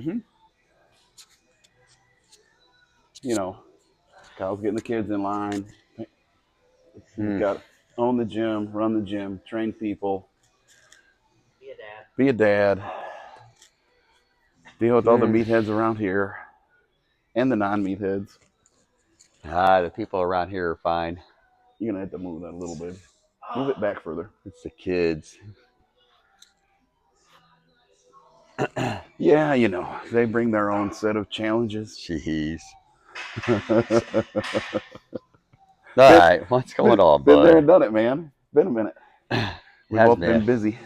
Mm-hmm. You know, Kyle's getting the kids in line. He's Mm. got to own the gym, run the gym, train people, be a dad, deal with all the Mm. meatheads around here and the non-meatheads. The people around here are fine. You're gonna have to move that a little bit. Move it back further. It's the kids. Yeah, they bring their own set of challenges. Jeez. been, All right, what's going on, been there bud? and done it, man. Been a minute. It We've has both been. been busy,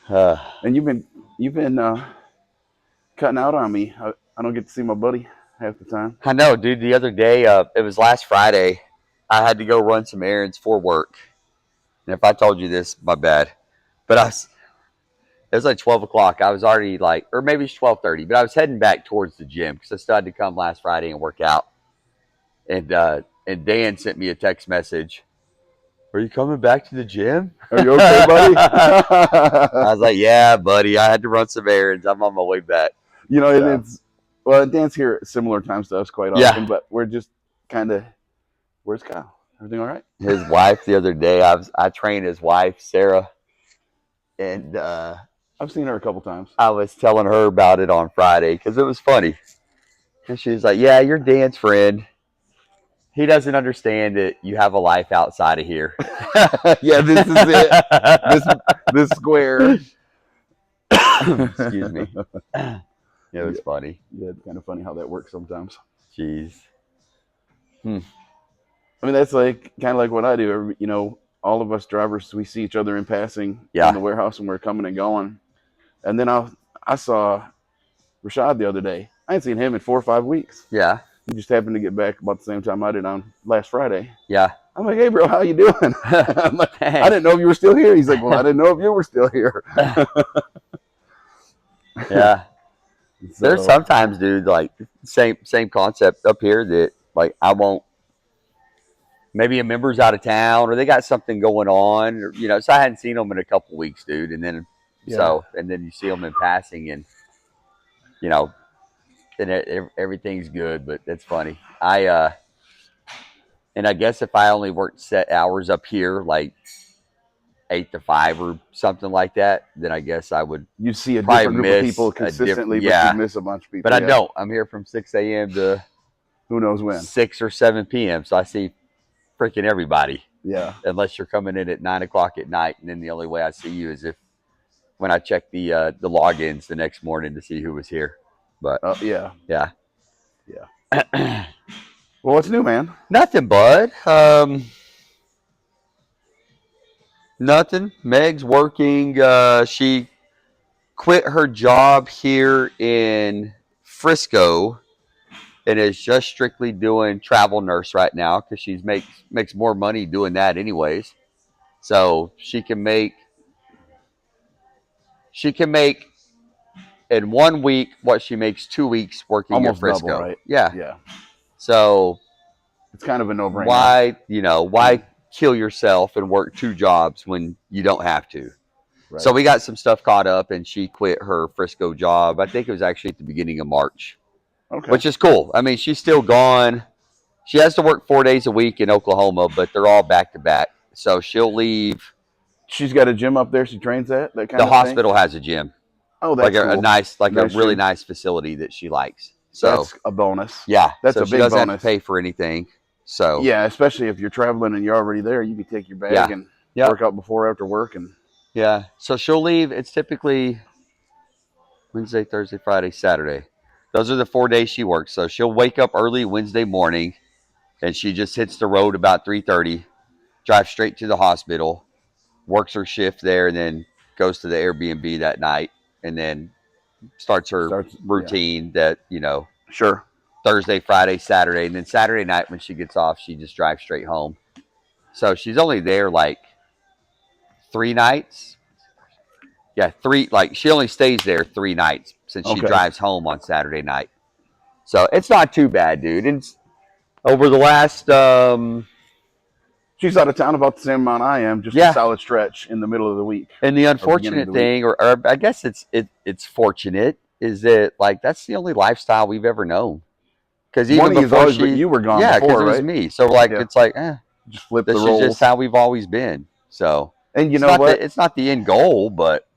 Uh, and you've been cutting out on me. I don't get to see my buddy half the time. I know, dude. The other day, it was last Friday. I had to go run some errands for work. And if I told you this, my bad. But it was like 12 o'clock. I was already like, or maybe it's 12:30. But I was heading back towards the gym because I still had to come last Friday and work out. And Dan sent me a text message. Are you coming back to the gym? Are you okay, buddy? I was like, yeah, buddy. I had to run some errands. I'm on my way back. And So, it's well, Dan's here at similar times to us quite yeah. often, but we're just kind of. Where's Kyle? Everything all right? His wife the other day, I trained his wife, Sarah, and I've seen her a couple times. I was telling her about it on Friday because it was funny. And she was like, yeah, you're Dan's friend. He doesn't understand that you have a life outside of here. Yeah, this is it. This square. Excuse me. It was funny. Yeah, it's kind of funny how that works sometimes. Jeez. I mean, that's kind of like what I do. All of us drivers, we see each other in passing Yeah. in the warehouse when we're coming and going. And then I saw Rashad the other day. I ain't seen him in 4 or 5 weeks. Yeah. He just happened to get back about the same time I did on last Friday. Yeah. I'm like, hey, bro, how you doing? I'm like, I didn't know if you were still here. He's like, well, I didn't know if you were still here. Yeah. So, There's sometimes, dude, like same concept up here that like I won't. Maybe a member's out of town or they got something going on, or, so I hadn't seen them in a couple weeks, dude. And then, and then you see them in passing and, and everything's good, but that's funny. And I guess if I only worked set hours up here, like 8 to 5 or something like that, then I guess I would. You see a probably different group of miss people a consistently, yeah. but you miss a bunch of people. But I don't. I'm here from 6 a.m. to who knows when. 6 or 7 p.m. So I see freaking everybody. Yeah. Unless you're coming in at 9 o'clock at night, and then the only way I see you is if when I check the logins the next morning to see who was here. But yeah. Yeah. Well, what's new, man? Nothing, bud. Nothing. Meg's working. She quit her job here in Frisco and is just strictly doing travel nurse right now because she makes more money doing that anyways. So she can make in 1 week what she makes 2 weeks working Almost in Frisco. double, right? Yeah. Yeah. So it's kind of a no-brainer. Why kill yourself and work 2 jobs when you don't have to? Right. So we got some stuff caught up, and she quit her Frisco job. I think it was actually at the beginning of March. Okay. Which is cool. I mean, she's still gone. She has to work 4 days a week in Oklahoma, but they're all back to back. So she'll leave. She's got a gym up there she trains at? That kind the of hospital thing? has a gym. Oh, that's like cool. a really nice facility that she likes. So that's a bonus. Yeah. That's so a she big doesn't bonus. have to pay for anything. So yeah, especially if you're traveling and you're already there, you can take your bag and work out before or after work. And yeah. So she'll leave. It's typically Wednesday, Thursday, Friday, Saturday. Those are the 4 days she works. So she'll wake up early Wednesday morning, and she just hits the road about 3:30, drives straight to the hospital, works her shift there, and then goes to the Airbnb that night, and then starts her routine that, Sure. Thursday, Friday, Saturday, and then Saturday night when she gets off, she just drives straight home. So she's only there like 3 nights. Yeah, 3. Like she only stays there 3 nights since she drives home on Saturday night. So it's not too bad, dude. And over the last, she's out of town about the same amount I am, just a solid stretch in the middle of the week. And the unfortunate thing, or I guess it's fortunate, is that like that's the only lifestyle we've ever known. Because even One of you's before always she, you were gone yeah, because before, it was right? me. So like Yeah. it's like, Just flip the this is roles. just how we've always been. So And you it's know not what? it's not the end goal, but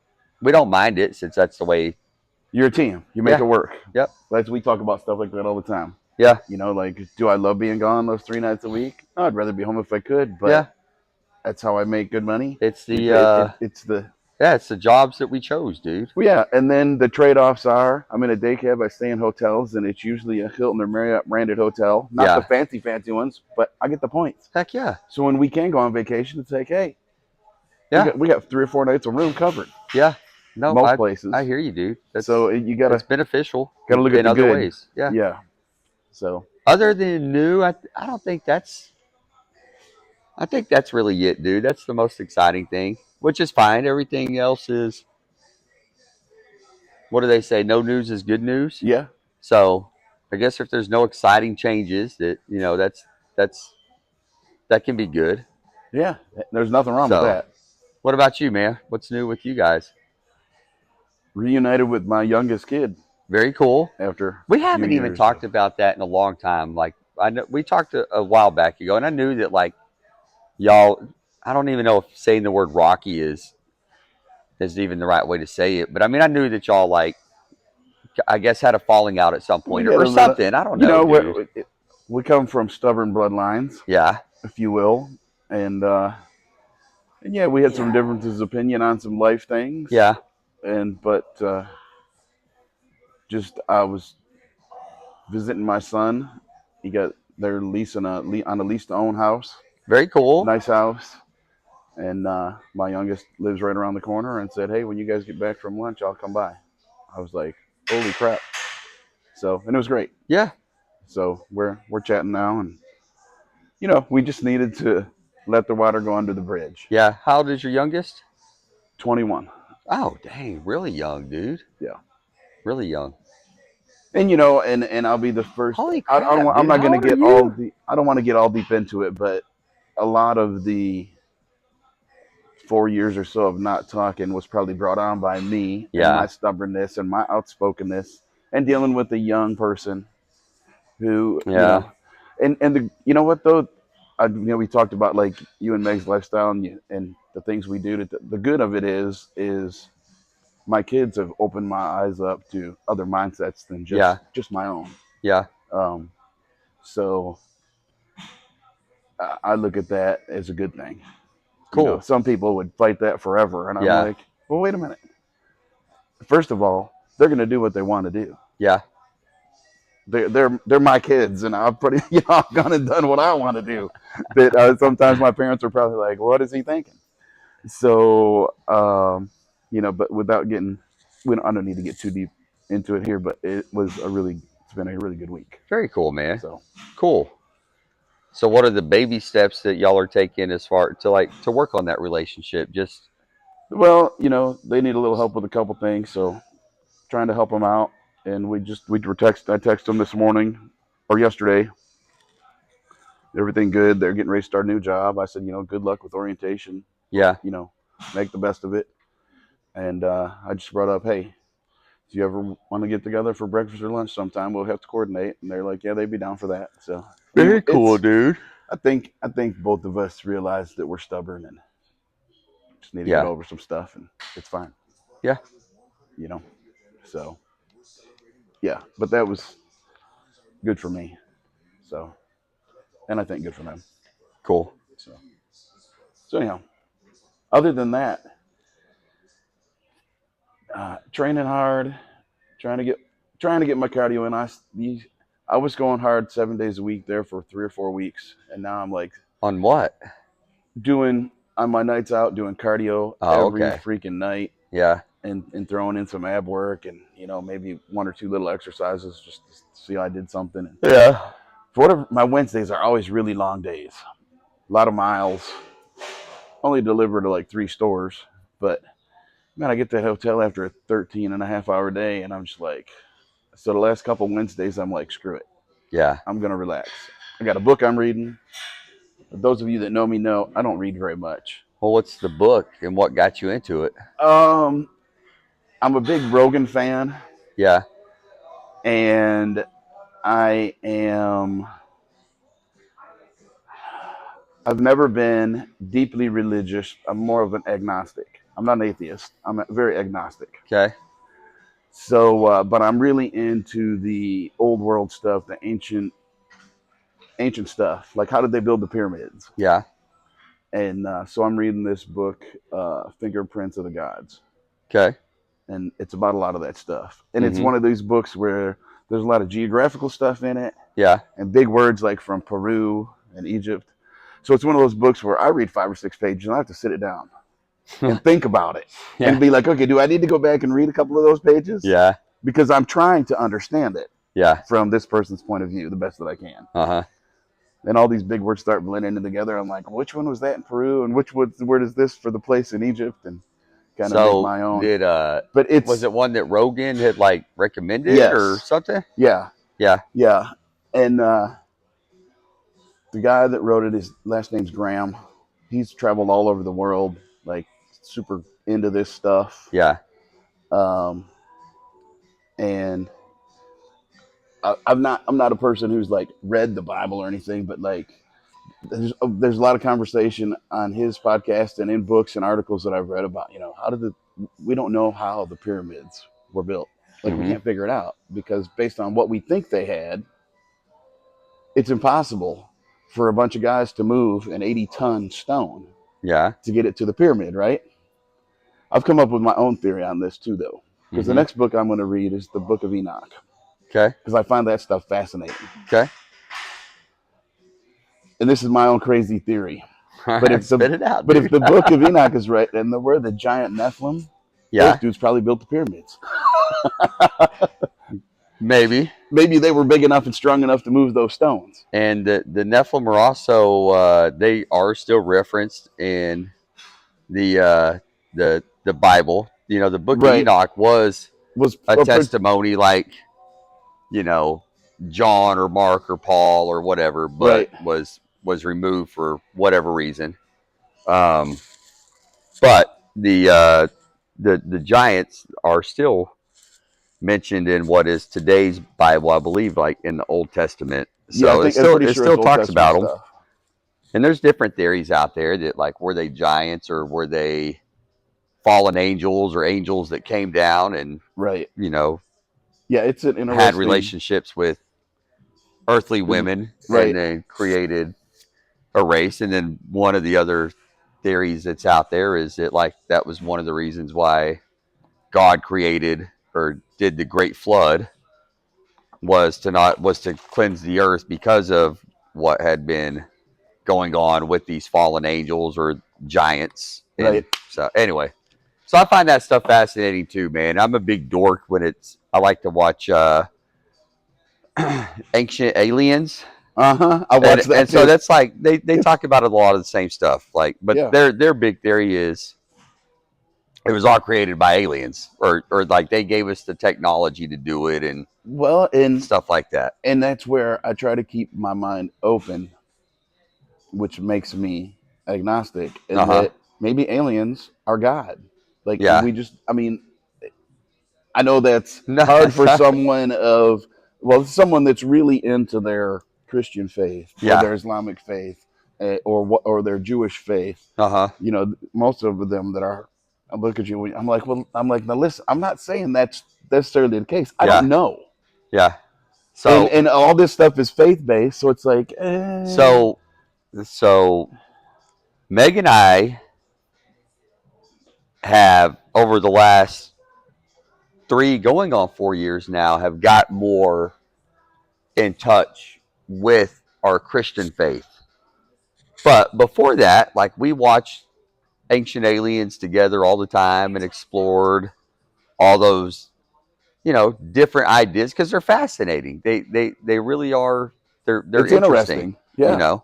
we don't mind it since that's the way. You're a team. You make Yeah. it work. Yep. We talk about stuff like that all the time. Yeah. You know, like, do I love being gone those 3 nights a week? No, I'd rather be home if I could, but Yeah. that's how I make good money. It's the It's the yeah, it's the jobs that we chose, dude. well, yeah. And then the trade-offs are: I'm in a day cab. I stay in hotels, and it's usually a Hilton or Marriott branded hotel, not Yeah. the fancy ones, but I get the points. Heck yeah. So when we can go on vacation, it's like, hey, Yeah. we got 3 or 4 nights of room covered. Yeah. No, Most places. I hear you, dude. So you gotta it's beneficial. look at in the other good. ways. Yeah. Yeah. So Other than new, I don't think that's. I think that's really it, dude. That's the most exciting thing, which is fine. Everything else is. What do they say? No news is good news. yeah, So, I guess if there's no exciting changes, that's that can be good. yeah. There's nothing wrong with So, that. what about you, man? What's new with you guys? Reunited with my youngest kid Very cool. after We a few haven't even years talked of- about that in a long time. Like I know we talked a while back ago, and I knew that like y'all. I don't even know if saying the word Rocky is even the right way to say it, but I mean I knew that y'all like I guess had a falling out at some point We had or a little- something. I don't You know, know, dude. we come from stubborn bloodlines, Yeah, if you will, and yeah, we had some differences of opinion on some life things. yeah, But just I was visiting my son. They're leasing on a lease to own house, very cool. nice house, and my youngest lives right around the corner and said, "Hey, when you guys get back from lunch, I'll come by." I was like, "Holy crap!" So and it was great. Yeah, So we're chatting now, and you know we just needed to let the water go under the bridge. yeah. How old is your youngest? 21. Oh, dang, really young, dude. Yeah. Really young. And you know, and I'll be the first. Holy crap, I don't want, I'm dude. not How going old to are get you? all the. I don't want to get all deep into it, but a lot of the 4 years or so of not talking was probably brought on by me and Yeah. my stubbornness and my outspokenness and dealing with a young person who you Yeah. know, and you know what though, you know we talked about like you and Meg's lifestyle and the things we do. The good of it is my kids have opened my eyes up to other mindsets than just my own. Yeah. Um, so I look at that as a good thing. Cool. You know, some people would fight that forever, and I'm Yeah. like, well, wait a minute. First of all, they're going to do what they want to do. Yeah. They're my kids, and I've pretty I've gone and done what I want to do. But sometimes my parents are probably like, "What is he thinking?" So you know, but without getting, I don't need to get too deep into it here. But it's been a really good week. Very cool, man. So Cool. So what are the baby steps that y'all are taking as far to work on that relationship? Just well, you know, they need a little help with a couple things, so trying to help them out. And I texted them this morning or yesterday. Everything good. They're getting ready to start a new job. I said, you know, good luck with orientation. yeah. You know, make the best of it. And I just brought up, hey, if you ever want to get together for breakfast or lunch sometime, we'll have to coordinate. And they're like, yeah, they'd be down for that. So Very cool, dude. I think both of us realize that we're stubborn and just need to Yeah. get over some stuff, and it's fine. Yeah. You know, so yeah, but that was good for me. So, and I think good for them. Cool. So anyhow, other than that, training hard, trying to get my cardio in. I was going hard 7 days a week there for 3 or 4 weeks, and now I'm like On what? doing on my nights out doing cardio Oh, every okay. freaking night, Yeah. and throwing in some ab work and you know maybe 1 or 2 little exercises just to see I did something. And Yeah. for whatever, my Wednesdays are always really long days, a lot of miles. Only deliver to like 3 stores, but man, I get to that hotel after a 13-and-a-half-hour day, and I'm just like, so the last couple Wednesdays, I'm like, screw it. Yeah. I'm going to relax. I got a book I'm reading. Those of you that know me know I don't read very much. Well, what's the book and what got you into it? I'm a big Rogan fan. Yeah. And I am. I've never been deeply religious. I'm more of an agnostic. I'm not an atheist. I'm very agnostic. Okay. So, but I'm really into the old world stuff, the ancient stuff. Like, how did they build the pyramids? Yeah. And so I'm reading this book, Fingerprints of the Gods, Okay. and it's about a lot of that stuff. And it's Mm-hmm. one of these books where there's a lot of geographical stuff in it Yeah. and big words like from Peru and Egypt. So it's one of those books where I read 5 or 6 pages and I have to sit it down and think about it Yeah. and be like, okay, do I need to go back and read a couple of those pages? Yeah. Because I'm trying to understand it Yeah. from this person's point of view the best that I can. Uh-huh. And all these big words start blending together. I'm like, which one was that in Peru, and which word is this for the place in Egypt, and kind of make So my own. did But it's was it one that Rogan had like recommended Yes. or something? yeah, Yeah. yeah. And the guy that wrote it, his last name's Graham. He's traveled all over the world, like super into this stuff. Yeah. And I'm not a person who's like read the Bible or anything, but like there's a lot of conversation on his podcast and in books and articles that I've read about, we don't know how the pyramids were built. Like, we Mhm. can't figure it out because based on what we think they had, it's impossible for a bunch of guys to move an 80-ton stone Yeah. to get it to the pyramid, right? I've come up with my own theory on this too, though, because the Mhm. next book I'm going to read is the Book of Enoch, Okay. because I find that stuff fascinating. Okay. And this is my own crazy theory. But if Spit it out. But dude. if the Book of Enoch is right, and there were the giant Nephilim, Yeah, those dudes probably built the pyramids. maybe. Maybe they were big enough and strong enough to move those stones. And the Nephilim are also they are still referenced in the Bible. You know, the Book of Right. Enoch was Was a testimony like, you know, John or Mark or Paul or whatever, but Right. was removed for whatever reason. But the giants are still mentioned in what is today's Bible, I believe, like in the Old Testament. So I think, I'm pretty it sure still it's Old talks Testament about them. stuff. And there's different theories out there that, like, were they giants or were they fallen angels or angels that came down and, Right. you know, Yeah, it's an interesting. had relationships with earthly women Right. and then created a race. And then one of the other theories that's out there is that, like, that was one of the reasons why God created or did the great flood was to cleanse the earth because of what had been going on with these fallen angels or giants. And Right. so anyway, so I find that stuff fascinating too, man. I'm a big dork when I like to watch Ancient Aliens. I watched that And too. so that's like they talk about a lot of the same stuff. Like, but Yeah. their big theory is it was all created by aliens, or like they gave us the technology to do it and Well, and stuff like that. that's where I try to keep my mind open, which makes me agnostic, in that maybe aliens are God. Like, Yeah. we just, I mean, I know that's No, hard for someone someone that's really into their Christian faith, Yeah. or their Islamic faith, or their Jewish faith. You know, most of them that are. I look at you. I'm like, now listen. I'm not saying that's necessarily the case. I Yeah. don't know. Yeah. So And all this stuff is faith based, so it's like. so Meg and I have, over the last 3 going on 4 years now, have got more in touch with our Christian faith. But before that, like, we watched Ancient Aliens together all the time and explored all those, you know, different ideas because they're fascinating. They really are. They're It's interesting. Yeah. You know.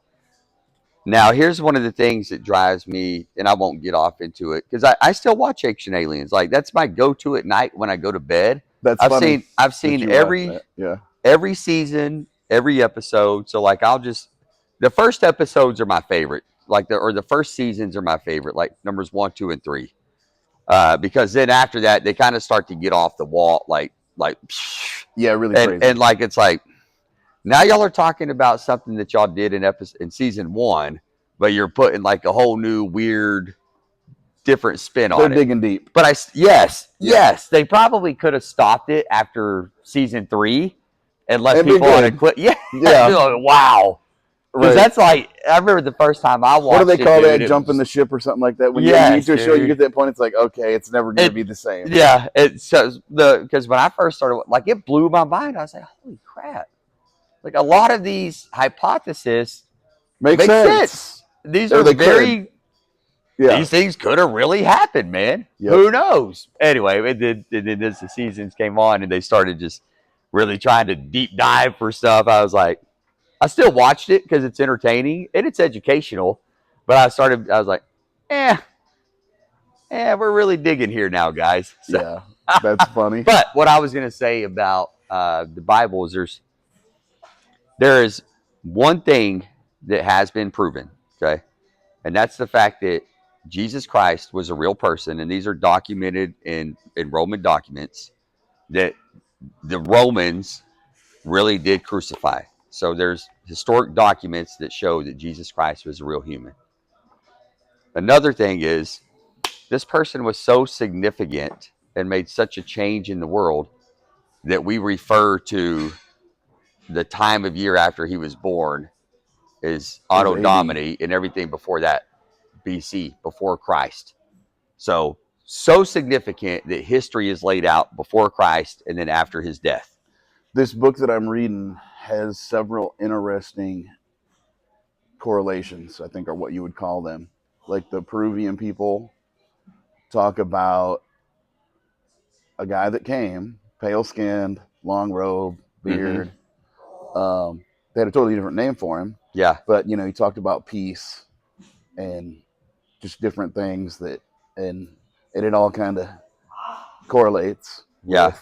Now, here's one of the things that drives me, and I won't get off into it because I still watch Ancient Aliens. Like, that's my go-to at night when I go to bed. That's I've funny. seen that you every watch that. Yeah. every season, every episode. So, like, the first episodes are my favorite. Like, the first seasons are my favorite. Like numbers 1, 2, and 3. Because then after that, they kind of start to get off the wall, like like, Yeah, really and crazy. like it's like now y'all are talking about something that y'all did in season 1, but you're putting like a whole new weird different spin They're on it. digging deep. But Yeah. yes, they probably could have stopped it after season 3 and left And they people on a did. clip. Yeah, Yeah. like, wow. Because Right. that's like I remember the first time I What do watched they call dude, that? Jumping the was, ship or something like that? When you yes, get to a show, you dude. get to that point, it's like, okay, it's never going to It, be the same. yeah, it so because when I first started, like it blew my mind. I was like, holy crap! Like a lot of these hypotheses Makes make sense. sense. These Or are they could. very. Yeah. These things could have really happened, man. Yep. Who knows? Anyway, it did as the seasons came on and they started just really trying to deep dive for stuff. I was like, I still watched it because it's entertaining and it's educational. But I was like, eh, we're really digging here now, guys. So, Yeah. That's funny. but what I was going to say about the Bible is there is one thing that has been proven, okay? And that's the fact that Jesus Christ was a real person, and these are documented in Roman documents that the Romans really did crucify. So there's historic documents that show that Jesus Christ was a real human. Another thing is this person was so significant and made such a change in the world that we refer to the time of year after he was born as Is Auto AD. Domini and everything before that, BC, before Christ. So significant that history is laid out before Christ and then after his death. This book that I'm reading has several interesting correlations, I think are what you would call them. Like the Peruvian people talk about a guy that came, pale skinned, long robe, beard. They had a totally different name for him, Yeah. but he talked about peace and just different things and it all kind of correlates Yeah.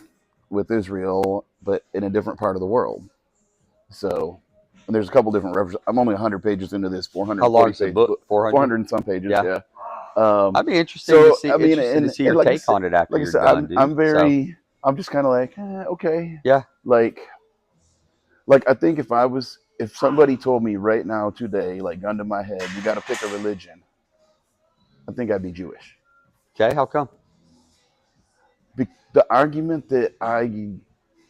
with Israel, but in a different part of the world. So and there's a couple different references. I'm only 100 pages into this How 440 long's the page book? book, 400? 400 and some pages. Yeah. Yeah. I'd be interested So to see I mean, interested to see and your take on it after like I you're said, done, dude. I'm very, I'm just kind of like, okay, Yeah. like I think if somebody told me right now today, like gun to my head, you got to pick a religion, I think I'd be Jewish. Okay, how come? The argument that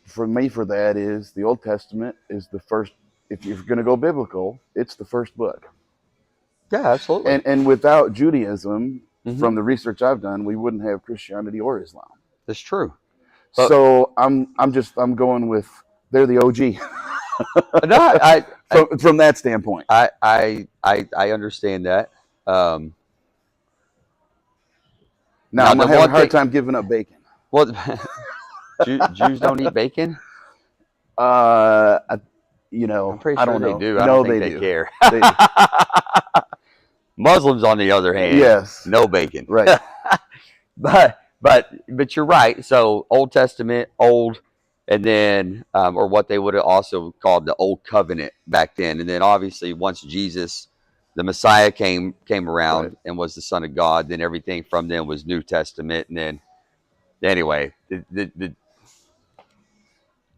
for me for that is the Old Testament is the first. If you're going to go biblical, it's the first book. Yeah, absolutely. And without Judaism, Mhm. from the research I've done, we wouldn't have Christianity or Islam. That's true. But So I'm going with they're the OG no, from that standpoint. I understand that. Now Now I'm the gonna have a one hard thing, time giving up bacon. well, Jews don't eat bacon. I, I'm pretty I sure don't they know. do. I No, don't think they do. care. They do. Muslims, on the other hand, Yes. no bacon. Right. but you're right. So Old Testament, old, and then or what they would have also called the Old Covenant back then, and then obviously once Jesus, the Messiah, came around Right. and was the Son of God, then everything from then was New Testament, and then anyway, the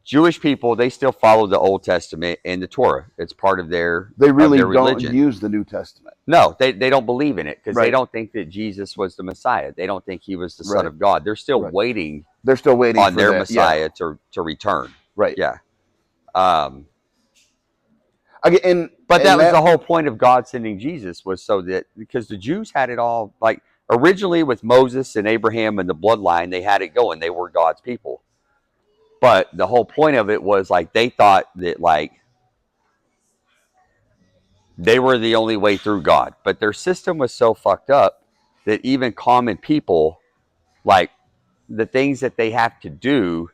Jewish people, they still follow the Old Testament and the Torah. It's part of their They really their don't religion. use the New Testament. No, they don't believe in it because Right. they don't think that Jesus was the Messiah. They don't think he was the Son Right. of God. They're still Right. waiting They're still waiting on for their that. Messiah to return. Right. Yeah. And But and that was the whole point of God sending Jesus, was so that, because the Jews had it all, like originally with Moses and Abraham and the bloodline, they had it going. They were God's people. But the whole point of it was like they thought that like they were the only way through God. But their system was so fucked up that even common people, like the things that they have to do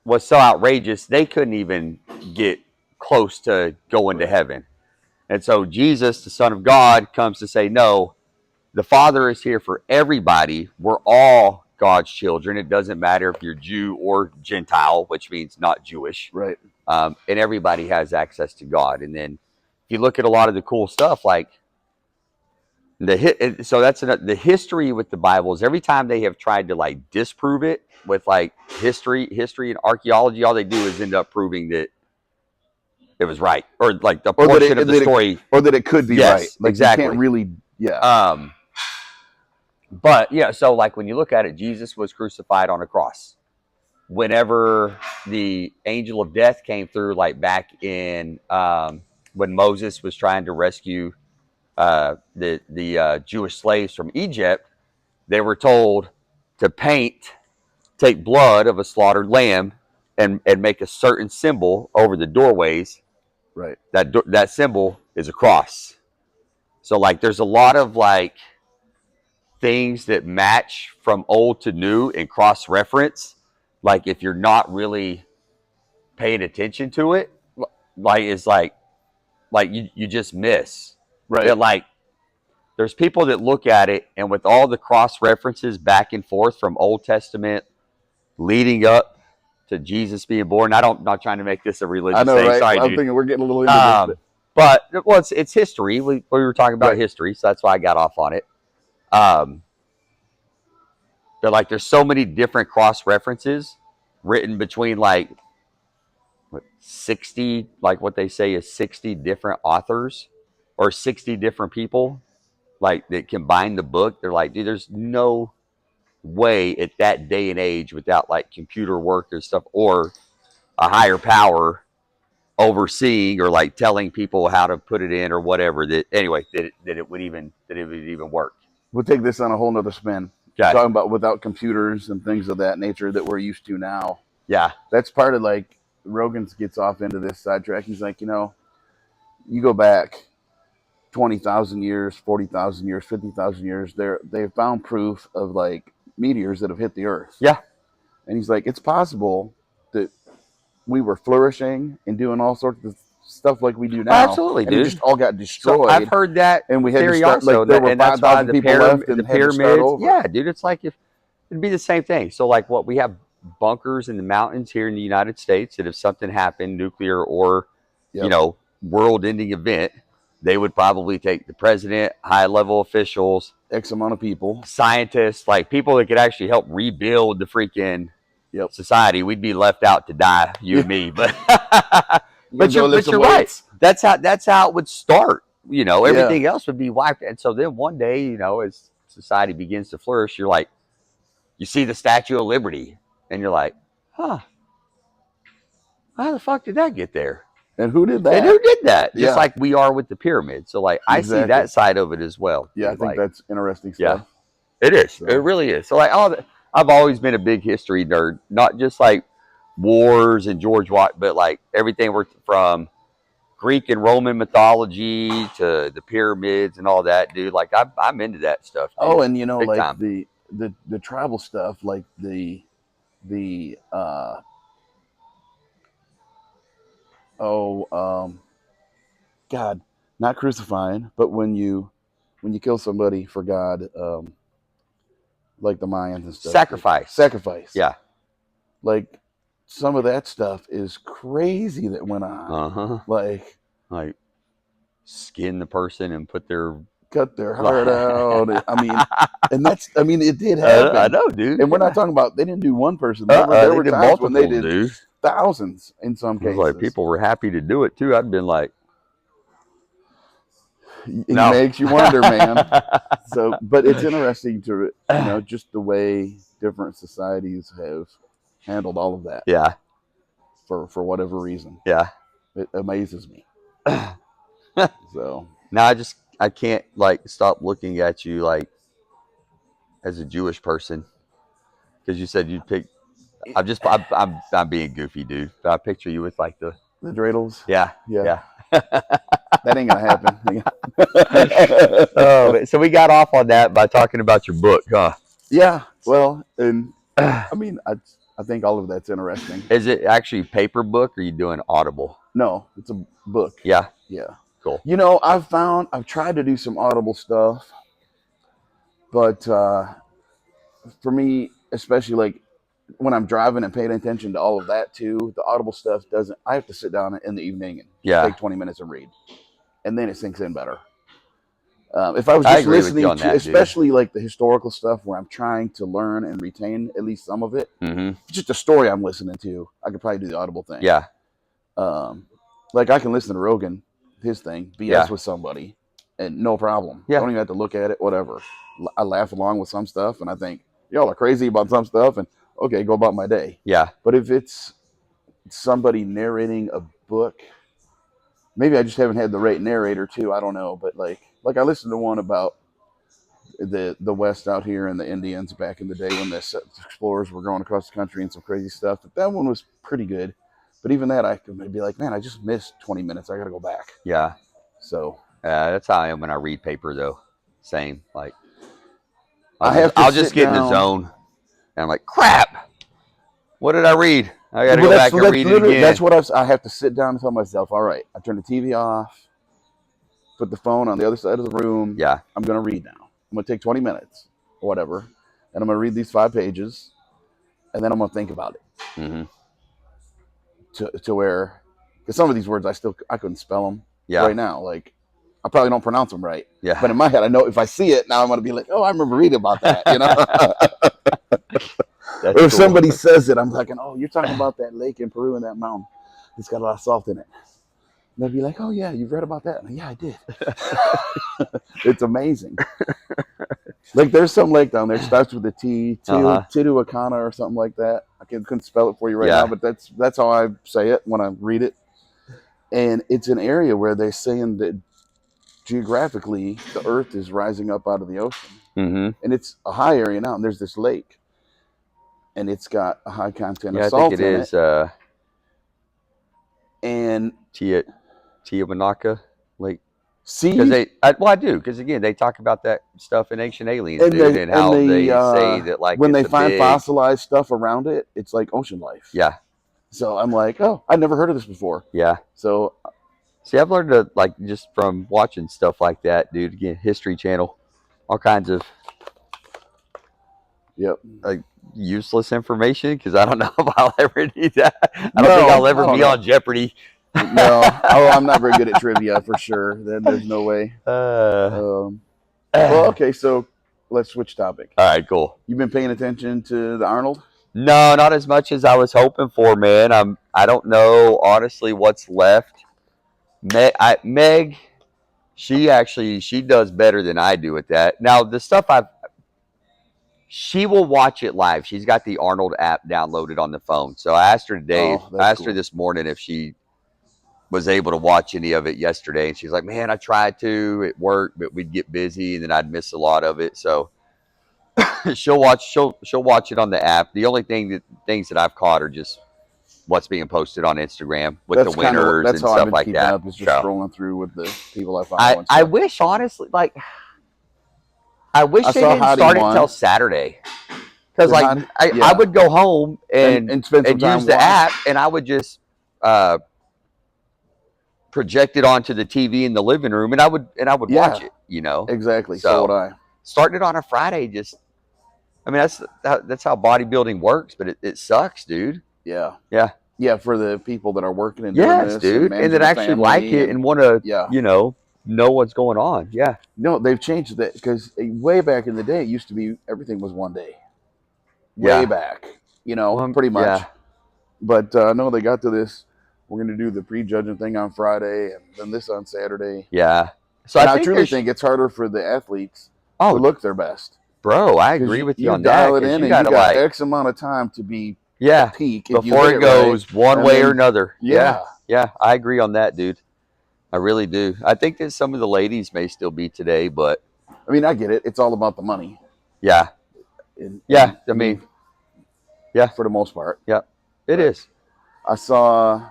was so outrageous they couldn't even get close to going to heaven. And so Jesus, the Son of God, comes to say, no, the Father is here for everybody. We're all God's children. It doesn't matter if you're Jew or Gentile, which means not Jewish. right. And everybody has access to God. And then if you look at a lot of the cool stuff, like So that's the history with the Bible is every time they have tried to like disprove it with like history and archaeology, all they do is end up proving that it was right, or like the Or portion of the story. or that it could be right. Yes, Like you exactly. can't really, But yeah, so like when you look at it, Jesus was crucified on a cross. Whenever the angel of death came through, like back in when Moses was trying to rescue the Jewish slaves from Egypt, they were told to take blood of a slaughtered lamb and make a certain symbol over the doorways. right. That symbol is a cross. So like there's a lot of like things that match from old to new and cross reference. Like if you're not really paying attention to it, like it's like you just miss. Right. That like there's people that look at it and with all the cross references back and forth from Old Testament leading up to Jesus being born. I'm not trying to make this a religious I know, thing. right? Sorry, I'm dude. thinking we're getting a little into this. But well, it's history. We were talking about Right. history, so that's why I got off on it. But like, there's so many different cross references written between like 60, like what they say is 60 different authors or 60 different people, like that combine the book. They're like, dude, there's no way at that day and age without like computer work or stuff or a higher power overseeing or like telling people how to put it in or whatever that it would even work. We'll take this on a whole nother spin. Okay. Talking about without computers and things of that nature that we're used to now. Yeah. That's part of like Rogan gets off into this sidetrack. He's like, you go back 20,000 years, 40,000 years, 50,000 years, they've found proof of like meteors that have hit the earth. Yeah. And he's like, it's possible that we were flourishing and doing all sorts of stuff like we do now. Absolutely, and dude. it just all got destroyed. So I've heard that and we had theory to start, also. like there were 5,000 people left and the had to start over. Yeah, dude. It's like if it'd be the same thing. So like what we have bunkers in the mountains here in the United States that if something happened, nuclear or world-ending event, they would probably take the president, high-level officials, X amount of people, scientists, like people that could actually help rebuild the freaking society. We'd be left out to die, you and me. But you're right. That's how it would start. Everything else would be wiped. And so then one day, as society begins to flourish, you're like, you see the Statue of Liberty, and you're like, huh, how the fuck did that get there? And who did that? And who did that? Just like we are with the pyramid. So like I see that side of it as well. Yeah, I think that's interesting stuff. Yeah, it is. So. It really is. So like I've always been a big history nerd, not just like wars and George Washington, but like everything from Greek and Roman mythology to the pyramids and all that, dude. Like I'm into that stuff. Dude. Oh, and Big like time. the tribal stuff, like the God, not crucifying, but when you kill somebody for God, like the Mayans and stuff. Sacrifice. Yeah. Like some of that stuff is crazy that went on. Like skin the person and cut their heart out. I mean, it did happen. I know, dude. And we're not talking about they didn't do one person. There were times when they did dude. Thousands in some cases. Like people were happy to do it too. I'd been like, it makes you wonder, man. So, but it's interesting to just the way different societies have handled all of that. Yeah. For whatever reason. Yeah. It amazes me. So now I can't like stop looking at you like as a Jewish person because you said you'd pick. I'm being goofy, dude. But I picture you with like the dreidels. Yeah. That ain't gonna happen. So we got off on that by talking about your book, huh? Yeah. Well, and I mean, I think all of that's interesting. Is it actually a paper book or are you doing Audible? No, it's a book. Yeah. Yeah. Cool. I've tried to do some Audible stuff, but for me, especially like when I'm driving and paying attention to all of that too, the Audible stuff doesn't. I have to sit down in the evening and take 20 minutes and read, and then it sinks in better. If I was I just agree with you listening on to, that, dude. especially like the historical stuff where I'm trying to learn and retain at least some of it, Mm-hmm. just a story I'm listening to, I could probably do the Audible thing. Yeah. Like I can listen to Rogan, his thing, BS Yeah. with somebody, and no problem. Yeah. Don't even have to look at it, whatever. I laugh along with some stuff, and I think y'all are crazy about some stuff, and okay, go about my day. Yeah. But if it's somebody narrating a book, maybe I just haven't had the right narrator too. I don't know, but like I listened to one about the West out here and the Indians back in the day when the explorers were going across the country and some crazy stuff. But that one was pretty good. But even that, I could be like, man, I just missed 20 minutes. I got to go back. Yeah. So That's how I am when I read paper, though. Same. Like, I I'll have to just sit get in the down. zone, and I'm like, crap. What did I read? I got to Well, go back and read it again. That's what I have to sit down and tell myself, all right, I turn the TV off, put the phone on the other side of the room. Yeah. I'm going to read now. I'm going to take 20 minutes or whatever, and I'm going to read these 5 pages, and then I'm going to think about it. Mm-hmm. To where, because some of these words I couldn't spell them Yeah. right now. Like I probably don't pronounce them right. Yeah. But in my head, I know if I see it now, I'm going to be like, oh, I remember reading about that. You know. That's Or if cool. somebody says it, I'm like, oh, you're talking about that lake in Peru and that mountain. It's got a lot of salt in it. And they'll be like, oh yeah, you've read about that. Like, yeah, I did. It's amazing. Like there's some lake down there. It starts with a T, Titiwakana or something like that. I couldn't spell it for you right now, but that's how I say it when I read it. And it's an area where they're saying that geographically the Earth is rising up out of the ocean, and it's a high area now. And there's this lake, and it's got a high content of salt in it. I think it is. And Tiahuanaca Lake. See, because I do, because again, they talk about that stuff in Ancient Aliens, dude, and how they say that, like, when they find fossilized stuff around it, it's like ocean life. Yeah. So I'm like, oh, I've never heard of this before. Yeah. So, see, I've learned to, like, just from watching stuff like that, dude. Again, History Channel, all kinds of, like, useless information, because I don't know if I'll ever need that. I don't think I'll ever be on Jeopardy. No, I'm not very good at trivia for sure. Then there's no way. Well, okay, so let's switch topic. All right, cool. You've been paying attention to the Arnold? No, not as much as I was hoping for, man. I don't know honestly what's left. Meg, she does better than I do at that. Now the stuff she will watch it live. She's got the Arnold app downloaded on the phone. So I asked her today. I asked her this morning if she was able to watch any of it yesterday, and she's like, man, I tried to, it worked, but we'd get busy and then I'd miss a lot of it. So she'll watch it on the app. The only things that I've caught are just what's being posted on Instagram with the winners and stuff like that. Up, is just scrolling through with the people I follow. I wish, honestly, like, I wish they didn't start it until Saturday, because like I would go home and use the app, and I would just project it onto the TV in the living room, and I would watch it, you know. Exactly. So would I. Starting it on a Friday, I mean, that's how bodybuilding works, but it sucks, dude. Yeah. Yeah. Yeah, for the people that are working and doing this, dude, and that actually like it and want to, you know what's going on. Yeah. No, they've changed that, because way back in the day, it used to be everything was one day. Way back, you know, pretty much. Yeah. But no, they got to this. We're going to do the prejudging thing on Friday, and then this on Saturday. Yeah. So I truly think it's harder for the athletes to look their best. Bro, I agree with you on that. Dial it in, and you got like X amount of time to be peak before it goes one way or another. Yeah, I agree on that, dude. I really do. I think that some of the ladies may still be today, but I mean, I get it. It's all about the money. Yeah. I mean, for the most part. Yeah, it is. I saw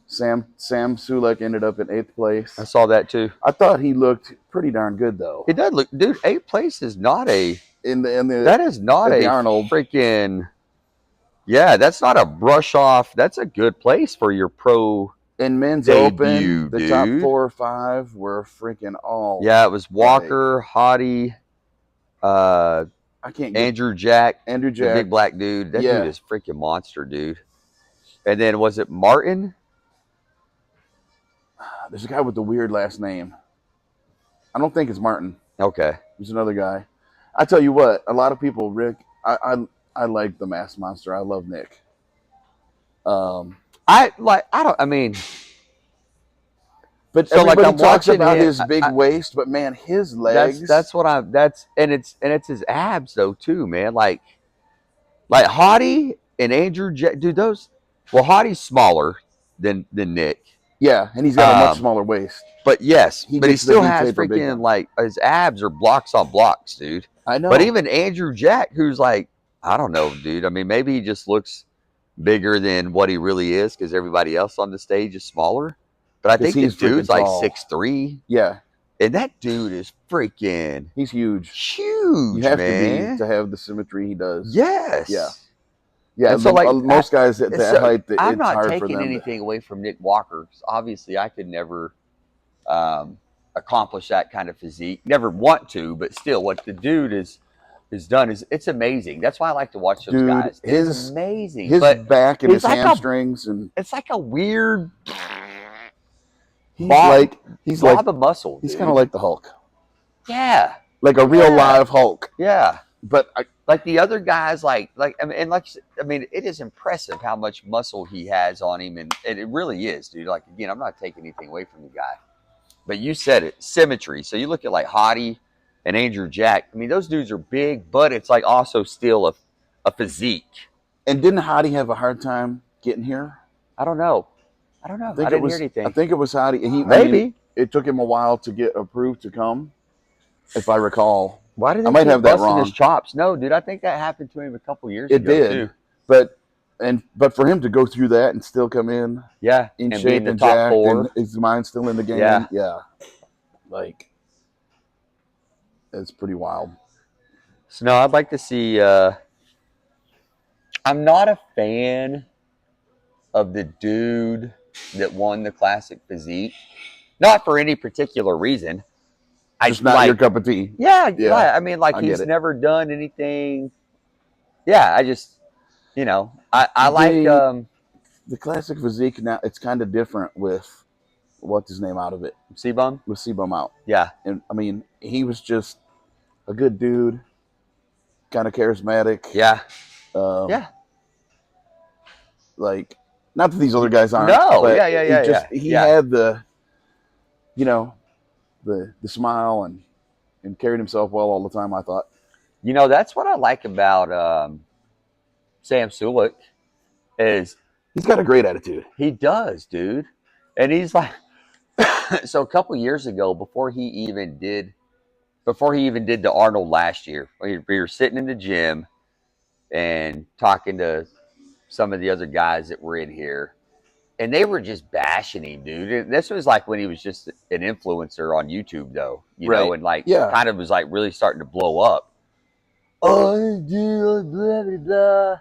Sam Sulek ended up in 8th place. I saw that too. I thought he looked pretty darn good, though. It does look, dude. 8th place is not a that is not a Arnold freaking. Yeah, that's not a brush off. That's a good place for your pro. In men's debut, open, the top 4 or 5 were freaking all. Yeah, it was Walker, Hottie, I can't get Andrew Jack, the big black dude. That dude is freaking monster, dude. And then was it Martin? There's a guy with the weird last name. I don't think it's Martin. Okay. There's another guy. I tell you what, a lot of people, Rick. I like the Mass Monster. I love Nick. Um, I mean, but so like everybody I'm talks watching about him. his big waist, but man, his That's legs. what I'm. That's and it's his abs though too, man. Like Hottie and Andrew, dude. Those. Well, Hottie's smaller than Nick. Yeah, and he's got a much Um, smaller waist. but yes, He but he gets the still V has taper big freaking one. like his abs are blocks on blocks, dude. I But know. even Andrew Jack, who's like, I don't know, dude. I mean, maybe he just looks bigger than what he really is because everybody else on the stage is smaller. But I Because think the he's freaking dude's like tall. 6'3", Yeah, and that dude is freaking he's huge. huge, You have man. to have the symmetry he does. Yes. Yeah. Yeah, And so, like, most guys at that so height, I'm it's not hard for taking them. anything away from Nick Walker. 'Cause obviously, I could never accomplish that kind of physique. Never want to, but still, what the dude is done is it's amazing. That's why I like to watch those Dude, guys. It's amazing. his But back and he's his like hamstrings, and it's like a weird he's blob like of muscle. he's Dude. kind of like the Hulk, Yeah, like a real live Hulk. yeah. But Like the other guys, I mean, and like I mean, it is impressive how much muscle he has on him, and it really is, dude. Like again, I'm not taking anything away from the guy, but you said it, symmetry. So you look at like Hottie and Andrew Jack. I mean, those dudes are big, but it's like also still a physique. and didn't Hottie have a hard time getting here? I don't know. I didn't hear anything. I think it was Hottie. Maybe. I mean, it took him a while to get approved to come, if I recall. Why did I might have that wrong. His chops? No, dude. I think that happened to him a couple years It ago did. too. But for him to go through that and still come in Yeah, in and shape be in the and top jacked, 4. and his mind's still in the game. Yeah. Like it's pretty wild. So no, I'd like to see. I'm not a fan of the dude that won the classic physique. Not for any particular reason. Just not your cup of tea. Yeah. Yeah, I mean, like I he's get it. never done anything. Yeah, I just, I like. The classic physique now. It's kind of different with what's his name out of it. C-Bum? With C-Bum out. Yeah. And I mean, he was just a good dude, kind of charismatic. Yeah. Yeah. Like, not that these other guys aren't. No. But Yeah. He had the, the smile and carried himself well all the time. I thought. That's what I like about Sam Sulek is he's got a great attitude. He does, dude. And he's like, so a couple years ago, before he even did the Arnold last year, we were sitting in the gym and talking to some of the other guys that were in here, and they were just bashing him, dude. And this was like when he was just an influencer on YouTube, though, you know, and kind of was like really starting to blow up. Oh, dude, blah blah blah.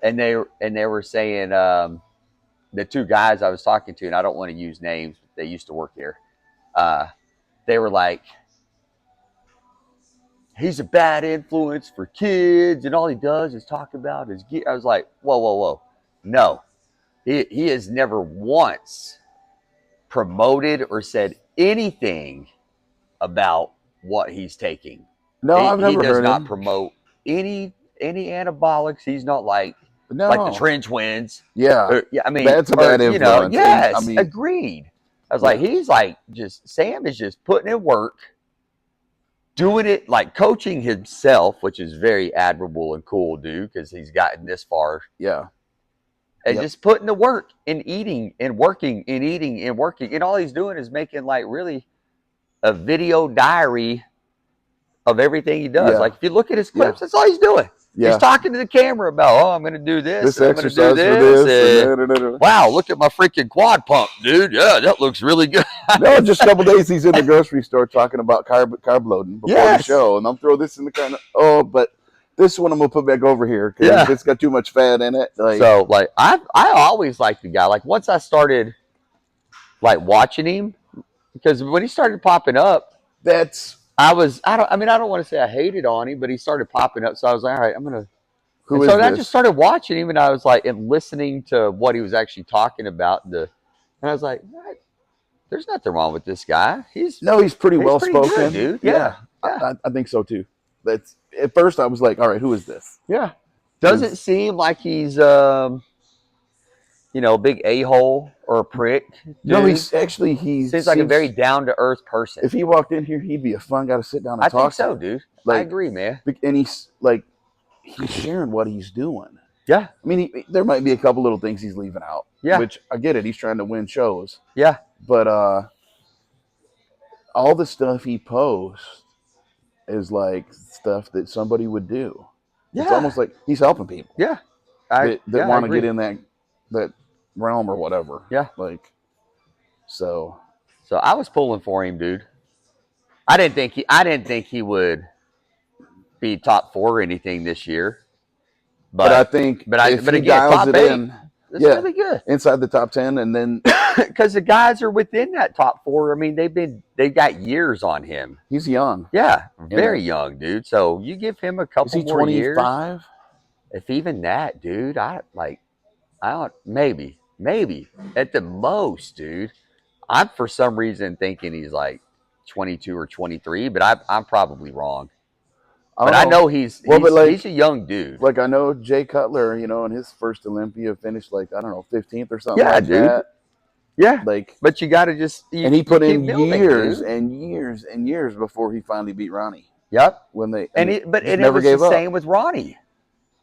And they were saying the two guys I was talking to, and I don't want to use names, but they used to work here. They were like, he's a bad influence for kids, and all he does is talk about his. I was like, whoa, no, he has never once promoted or said anything about what he's taking. No, I've never heard him. He does not promote any anabolics. He's not like the Trend Twins. Yeah. I mean, that's a bad influence. Yes, I mean, agreed. I was like, he's like Sam is just putting in work, doing it, like coaching himself, which is very admirable and cool, dude, because he's gotten this far. Yeah. And just putting the work and eating and working and eating and working. And all he's doing is making like really a video diary of everything he does. Like if you look at his clips, that's all he's doing. He's talking to the camera about, I'm going to do this. This exercise for this. Wow, look at my freaking quad pump, dude. Yeah, that looks really good. No, just a couple days he's in the grocery store talking about carb loading before the show. And I'm throwing this in the kind of, but this one I'm going to put back over here because it's got too much fat in it. So, I always liked the guy. Like, once I started, watching him, because when he started popping up, I don't want to say I hated on him, but he started popping up. So I was like, all right, I'm going to. So I just started watching him, and I was like, and listening to what he was actually talking about. And I was like, there's nothing wrong with this guy. He's pretty he's well pretty good, spoken. dude. Yeah, I, yeah, I think so too. That's at first I was like, all right, who is this? yeah. Doesn't 'Cause- seem like he's a big a hole or a prick, no, dude. he Seems like a very seems. down to earth person. If he walked in here, he'd be a fun guy to sit down and I think talk so, to. dude. I Like, agree, man. and he's like, he's sharing what he's doing. Yeah, I mean, there might be a couple little things he's leaving out. Yeah. Which I get it. He's trying to win shows. yeah, But all the stuff he posts is like stuff that somebody would do. yeah. It's almost like he's helping people yeah. that I want to agree. get in that realm or whatever. Yeah. Like, so So I was pulling for him, dude. I didn't think he would be top 4 or anything this year. but I think but if he again, dials top it 8, in, it's yeah, gonna be good. inside the top 10, and then Because the guys are within that top 4. I mean, they've got years on him. he's young. Yeah, very young, dude. So you give him a Is couple he more years. 25? If even that, dude, I don't, maybe at the most, dude. I'm for some reason thinking he's like 22 or 23, but I'm probably wrong. But I know he's a young dude. Like, I know Jay Cutler, in his first Olympia finished like, I don't know, 15th or something Yeah, like dude. that. Yeah, Like, but you got to just and he put in keep building, years dude. and years and years before he finally beat Ronnie. Yep. When they It never was gave the up. same with Ronnie.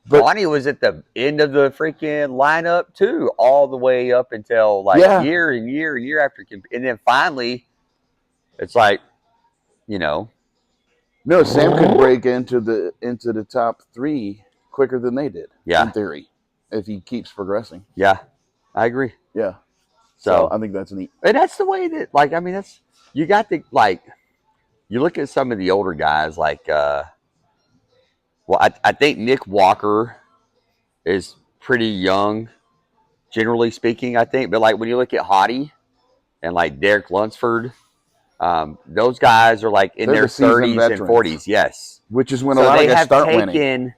But- Ronnie was at the end of the freaking lineup too, all the way up until like Yeah. year and year and year after, and then finally, it's like, No, Sam could break into the top 3 quicker than they did. Yeah. In theory, if he keeps progressing. yeah, I agree. Yeah. So I think that's neat. and that's the way that, like, I mean, that's, you got to, like, you look at some of the older guys, like, I think Nick Walker is pretty young, generally speaking, I think. But, like, when you look at Hottie and, like, Derek Lunsford, those guys are, like, in They're their the seasoned 30s and veterans. 40s, yes. Which is when So a lot they of guys have start winning.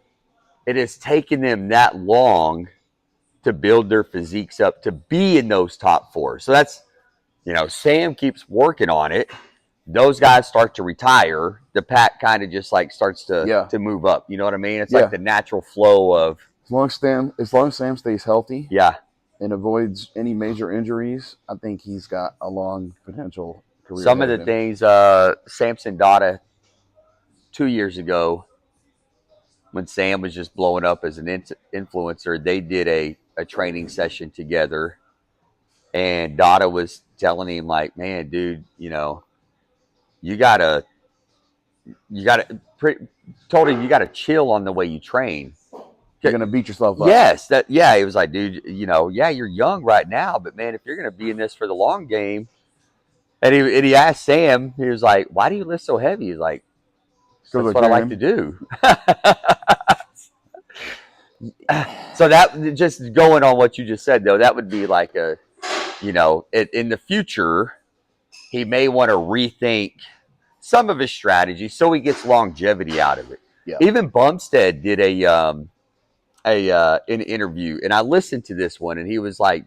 it has taken them that long to build their physiques up to be in those top 4. So that's, Sam keeps working on it. Those guys start to retire. The pack kind of just like starts to move up. You know what I mean? It's like the natural flow of. As long as Sam stays healthy, Yeah, and avoids any major injuries, I think he's got a long potential career. some of ahead the of him. things, Samson Dada 2 years ago, when Sam was just blowing up as an influencer, they did a training session together, and Dada was telling him, like, man, dude, you gotta told him you gotta chill on the way you train. You're gonna beat yourself up. Yes, he was like, dude, you're young right now, but man, if you're gonna be in this for the long game, and he asked Sam, he was like, why do you lift so heavy? He's like, that's what I like to do. So that, just going on what you just said, though, that would be like in the future, he may want to rethink some of his strategies so he gets longevity out of it. Yeah. Even Bumstead did an interview, and I listened to this one, and he was like,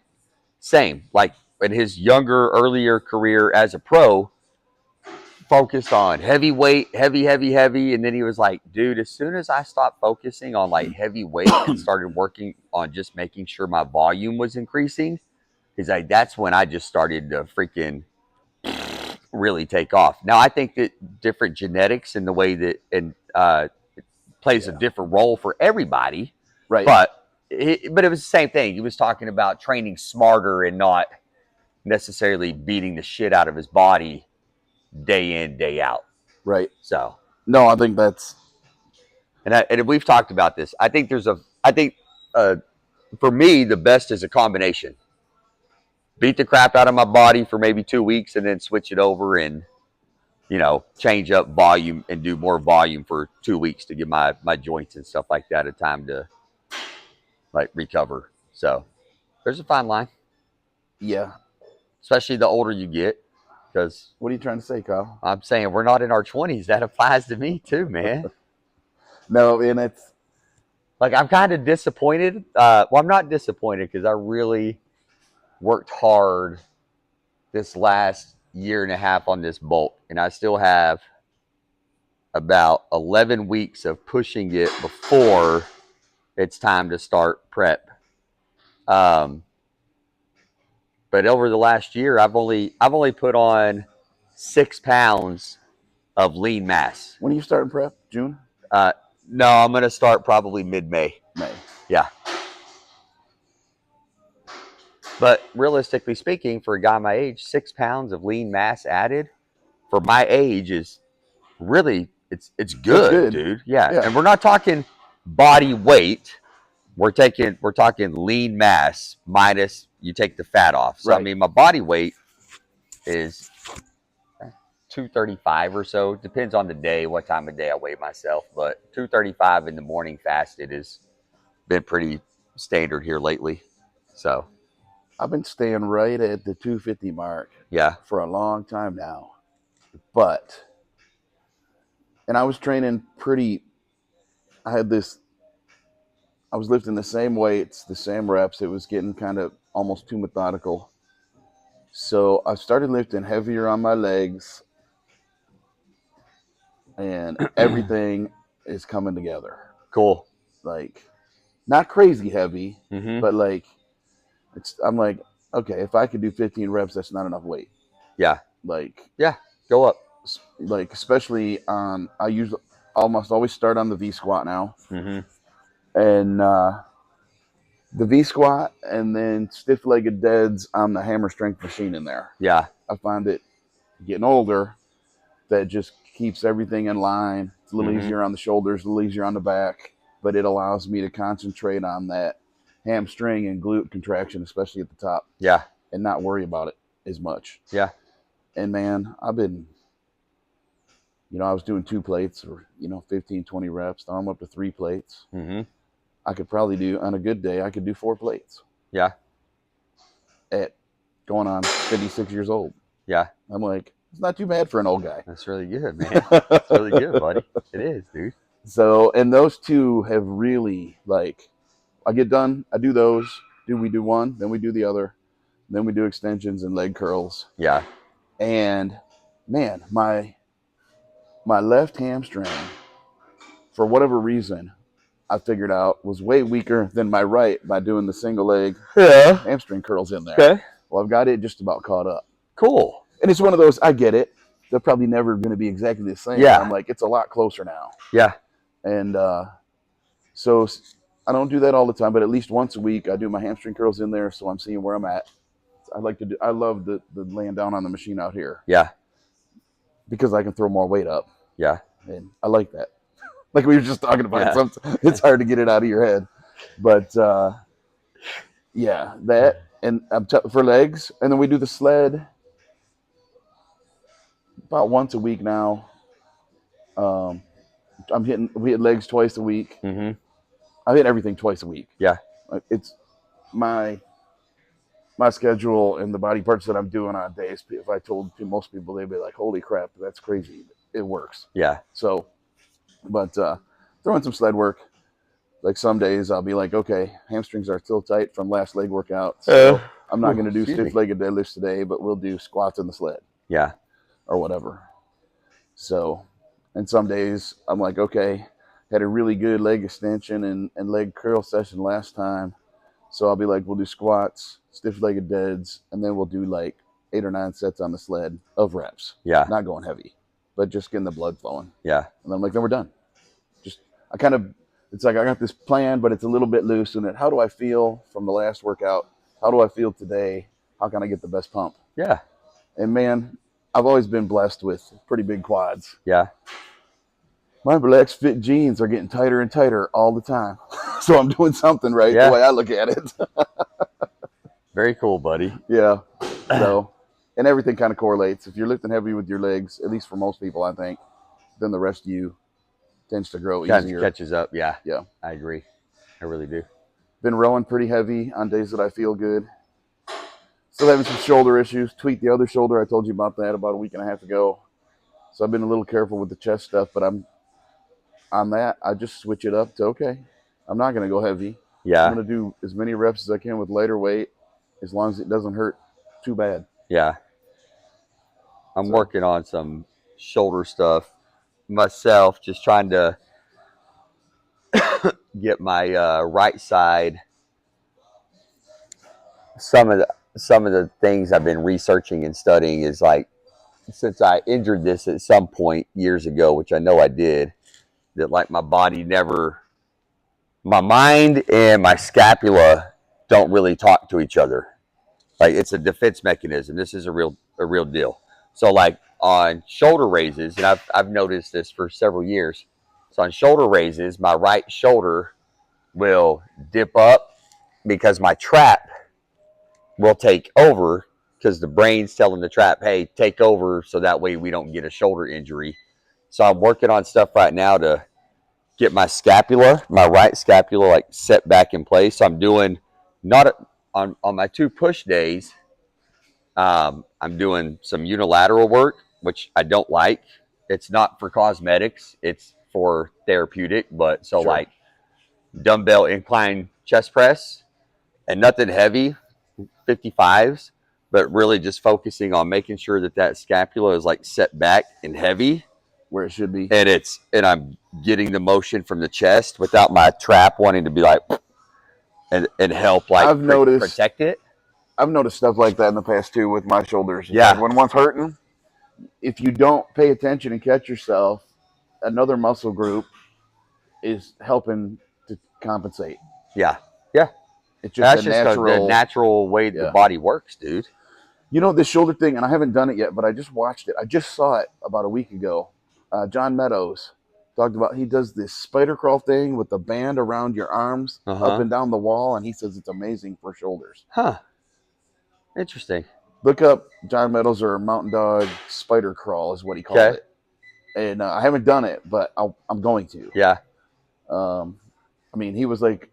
same, like in his earlier career as a pro, focused on heavyweight, heavy, and then he was like, dude, as soon as I stopped focusing on like heavyweight and started working on just making sure my volume was increasing, he's like, that's when I just started to freaking really take off. Now I think that different genetics and the way that it plays a different role for everybody, Right. but it was the same thing. He was talking about training smarter and not necessarily beating the shit out of his body day in, day out. Right. So No, I think that's. and we've talked about this. I think for me, the best is a combination. Beat the crap out of my body for maybe 2 weeks and then switch it over and, change up volume and do more volume for 2 weeks to give my joints and stuff like that a time to like recover. So there's a fine line, Yeah. especially the older you get, because What are you trying to say, Kyle? I'm saying we're not in our 20s. That applies to me too, man. No, and it's. Like, I'm kind of disappointed. Well, I'm not disappointed because I really worked hard this last year and a half on this bolt, and I still have about 11 weeks of pushing it before it's time to start prep. But over the last year, I've only put on 6 pounds of lean mass. When are you starting prep? June? No, I'm gonna start probably mid-May. May. Yeah. But realistically speaking, for a guy my age, 6 pounds of lean mass added for my age is really it's good, dude. Yeah. Yeah. And we're not talking body weight. We're talking lean mass minus you take the fat off. So Right. I mean my body weight is 235 or so. Depends on the day, what time of day I weigh myself. But 235 in the morning fasted has been pretty standard here lately. So I've been staying right at the 250 mark yeah. for a long time now. And I was training I was lifting the same weights, the same reps. It was getting kind of almost too methodical. So I started lifting heavier on my legs, and everything is coming together. Cool. Like, not crazy heavy, Mm-hmm. but like, I'm like, okay, if I could do 15 reps, that's not enough weight. Yeah. Like, Go up. like especially on, I usually almost always start on the V squat now. Mm-hmm. And the V squat and then stiff legged deads on the hammer strength machine in there. Yeah. I find it getting older that just keeps everything in line. It's a little easier on the shoulders, a little easier on the back, but it allows me to concentrate on that hamstring and glute contraction, especially at the top. Yeah. And not worry about it as much. Yeah. And man, I was doing 2 plates or, 15, 20 reps. Now I'm up to 3 plates. Mm-hmm. I could probably do, on a good day, I could do 4 plates. Yeah. At going on 56 years old. Yeah. I'm like, it's not too bad for an old guy. That's really good, man. That's really good, buddy. It is, dude. So, and those 2 have really, like, I get done, I do those, we do one, then we do the other, then we do extensions and leg curls. Yeah. And man, my left hamstring, for whatever reason, I figured out was way weaker than my right by doing the single leg hamstring curls in there. Okay. Well, I've got it just about caught up. Cool. And it's one of those, I get it. They're probably never going to be exactly the same. Yeah. I'm like, it's a lot closer now. Yeah. And so I don't do that all the time, but at least once a week I do my hamstring curls in there, so I'm seeing where I'm at. I love the laying down on the machine out here. Yeah. Because I can throw more weight up. Yeah. And I like that. Like we were just talking about, it's hard to get it out of your head. But yeah, that, and for legs, and then we do the sled about once a week now. We hit legs twice a week. Mm-hmm. I hit everything twice a week. Yeah. It's my schedule and the body parts that I'm doing on days. If I told most people, they'd be like, holy crap, that's crazy. It works. Yeah. So, but throwing some sled work. Like some days I'll be like, okay, hamstrings are still tight from last leg workout. So I'm not going to do stiff-legged deadlifts today, but we'll do squats in the sled. Yeah. Or whatever. So, and some days I'm like, okay, had a really good leg extension and leg curl session last time. So I'll be like, we'll do squats, stiff-legged deads, and then we'll do like 8 or 9 sets on the sled of reps. Yeah. Not going heavy, but just getting the blood flowing. Yeah. And I'm like, then we're done. It's like I got this plan, but it's a little bit loose in it. How do I feel from the last workout? How do I feel today? How can I get the best pump? Yeah. And man, I've always been blessed with pretty big quads. Yeah. My Relax Fit jeans are getting tighter and tighter all the time. So I'm doing something right, Yeah. the way I look at it. Very cool, buddy. Yeah. So, and everything kind of correlates. If you're lifting heavy with your legs, at least for most people, I think, then the rest of you tends to grow easier. Catches up. Yeah. Yeah. I agree. I really do. Been rowing pretty heavy on days that I feel good. Still having some shoulder issues. Tweaked the other shoulder. I told you about that about a week and a half ago. So I've been a little careful with the chest stuff, but I'm on that. I just switch it up to, okay, I'm not going to go heavy. Yeah. I'm going to do as many reps as I can with lighter weight as long as it doesn't hurt too bad. Yeah. I'm So, working on some shoulder stuff myself, just trying to get my right side. Some of the things I've been researching and studying is like, since I injured this at some point years ago, which I know I did, that like my body never, my mind and my scapula don't really talk to each other. Like it's a defense mechanism. This is a real deal. So like on shoulder raises, and I've noticed this for several years. So on shoulder raises, my right shoulder will dip up because my trap will take over because the brain's telling the trap, hey, take over so that way we don't get a shoulder injury. So I'm working on stuff right now to get my scapula, my right scapula, like set back in place. So I'm doing not on my 2 push days. I'm doing some unilateral work, which I don't like. It's not for cosmetics; it's for therapeutic. But so sure. like dumbbell incline chest press and nothing heavy, 55s, but really just focusing on making sure that that scapula is like set back and heavy, Where it should be. and I'm getting the motion from the chest without my trap wanting to be like and help like I've noticed protect it. I've noticed stuff like that in the past too with my shoulders. It's Yeah. like when one's hurting, if you don't pay attention and catch yourself, another muscle group is helping to compensate. Yeah, yeah. It's just That's a just natural. the natural way the Yeah. body works, dude. You know, this shoulder thing, and I haven't done it yet, but I just watched it. I just saw it about a week ago. John Meadows talked about, he does this spider crawl thing with the band around your arms up and down the wall, and he says it's amazing for shoulders. Huh. Interesting. Look up John Meadows or Mountain Dog spider crawl is what he called Okay. it. And I haven't done it, but I'm going to. Yeah. I mean, he was like,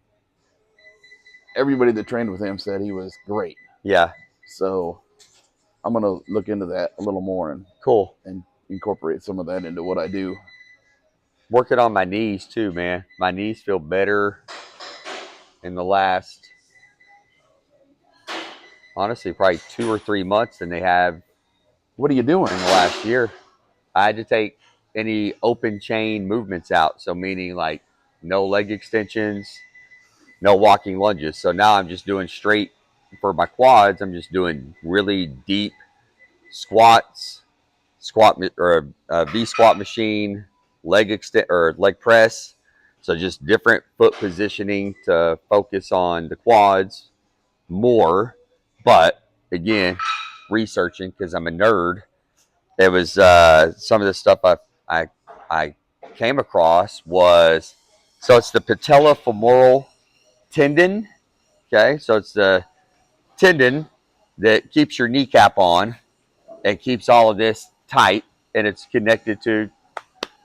everybody that trained with him said he was great. Yeah. So I'm going to look into that a little more Cool. and incorporate some of that into what I do. Working on my knees too, man. My knees feel better in the last, honestly, probably 2 or 3 months than they have What are you doing? in the last year. I had to take any open chain movements out. So meaning like no leg extensions, no walking lunges. So now I'm just doing straight for my quads. I'm just doing really deep squats, or a V squat machine, leg extend or leg press. So just different foot positioning to focus on the quads more. But again, researching because I'm a nerd. It was some of the stuff I came across was, so it's the patellofemoral tendon. Okay, so it's the tendon that keeps your kneecap on and keeps all of this tight, and it's connected to